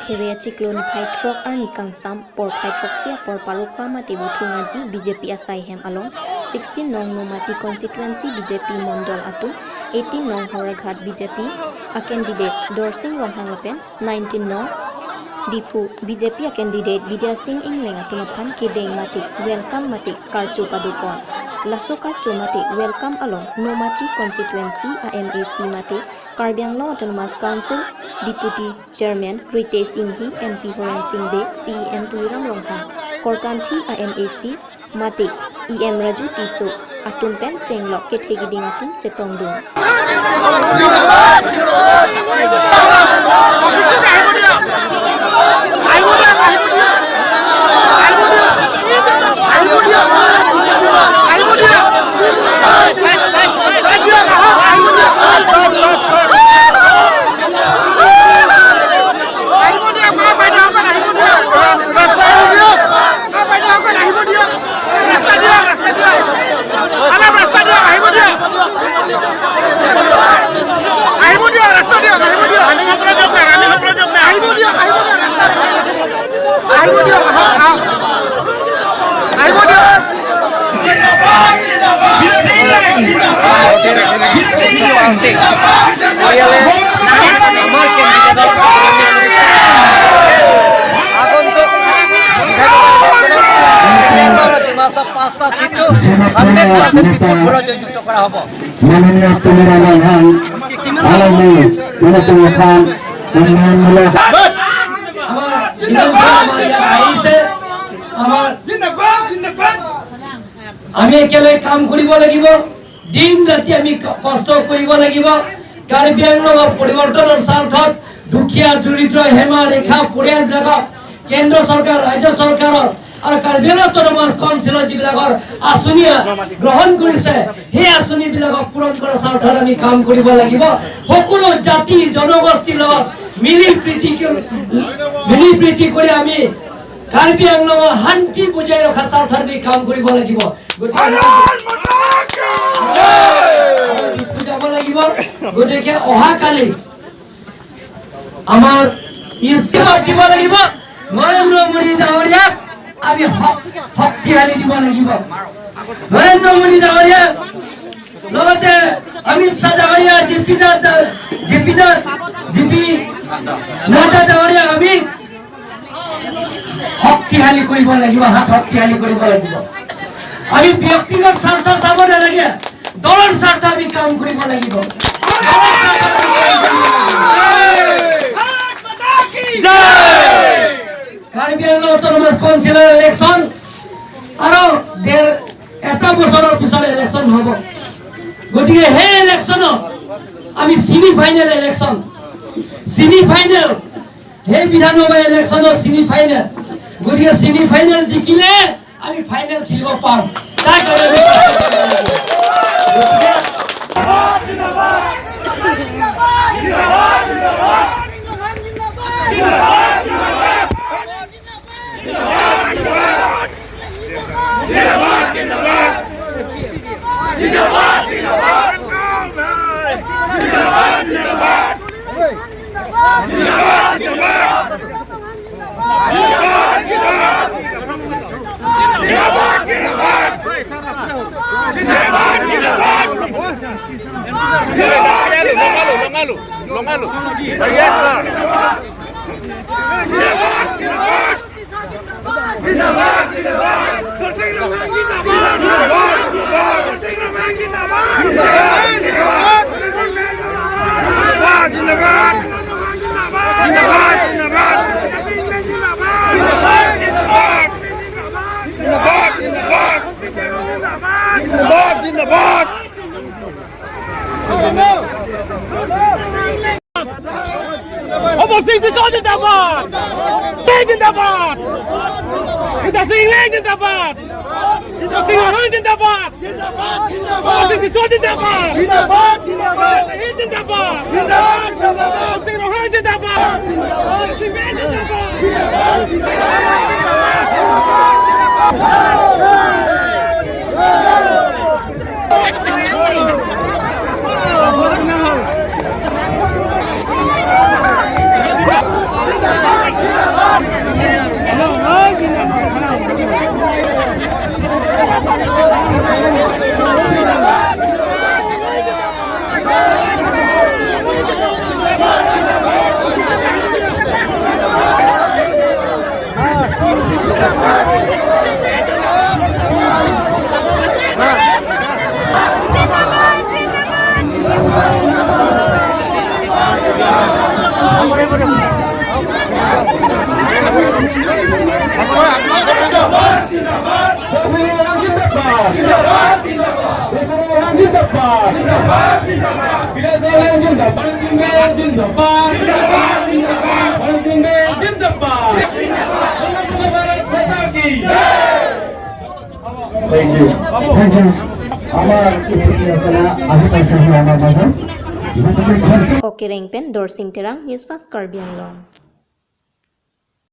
There चिक्लोनी फाइट्रक Arnie कांगसाम पर फाइट्रक से पर पारुखा माटी बुथुंगाजी BJP आसाई Hem Alam 16 नং नमाटी कन्स्टिटुएंसी BJP Mandal Atum 18 नং हराघाट BJP uh candidate दरसिंह रंहांगलापेन 19 नং Dipu BJP candidate Vidya Singh Inglenga tumapan kideng mati welcome mati karchu padukon laso karchu mati welcome along no mati constituency AMAC mati Karbi Anglong Autonomous Council Deputy Chairman Ritesh Inghi MP Horen Singh Be CEM Tuiram Ronghan Korkanthi AMAC mati EM Raju Tiso Atumpen Chenglok Ketlegi Atum Chetongdung আমি একেলগে কাম কৰিব লাগিব দিন ৰাতি আমি কষ্ট কৰিব লাগিব কাৰ্বি আংলঙৰ পৰিৱৰ্তনৰ স্বাৰ্থত দুখীয়া দৰিদ্ৰ হেমা ৰেখা পৰিয়ালবিলাকক কেন্দ্ৰ চৰকাৰ ৰাজ্য চৰকাৰৰ আৰু কাৰ্বি আংলং অটোনমাস কাউন্সিলৰ যিবিলাকৰ আঁচনি গ্ৰহণ কৰিছে সেই আঁচনিবিলাকক পূৰণ কৰাৰ স্বাৰ্থত আমি কাম কৰিব লাগিব সকলো জাতি জনগোষ্ঠীৰ লগত মিলি প্ৰীতি কৰি আমি কাৰ্বি আংলঙৰ শান্তি বজাই ৰখাৰ স্বাৰ্থত আমি কাম কৰিব লাগিব গতিকে অহাকালি আমাৰ ইস্তেমাৰ দিব লাগিব নৰেন্দ্ৰ মোদী ডাঙৰীয়াক আমি শক্তিশালী দিব লাগিব নৰেন্দ্ৰ মোদী ডাঙৰীয়াক লগতে অমিত শ্বাহ ডাঙৰীয়া জেপি নাড্ডা ডাঙৰীয়াক আমি শক্তিশালী কৰিব লাগিব হাত শক্তিশালী কৰিব লাগিব আমি ব্যক্তিগত স্বাৰ্থ চাব নালাগে দলৰ স্বাৰ্থ আমি কাম কৰিব লাগিব কাৰ্বি আংলং অটোনমাস কাউন্সিলৰ ইলেকশ্যন আৰু এটা বছৰৰ পিছত ইলেকশ্যন হ'ব গতিকে সেই ইলেকশ্যনত আমি ছেমি ফাইনেল ইলেকশ্যন সেই বিধানসভা ইলেকশ্যনৰ ছেমি ফাইনেল গতিকে ছেমি ফাইনেল জিকিলে আমি ফাইনেল খেলিব পাম তাৰ কাৰণে Longalu. Yes, sir. Opposition Zindabad! Zindabad! Kita Singh Zindabad! Singh Orang Zindabad! Opposition Zindabad! Zindabad! Zindabad! Singh Orang Zindabad! Singh Zindabad! Thank you. Our Okay, Rengpen, Dorsing Terang, News Fast Karbi Anglong.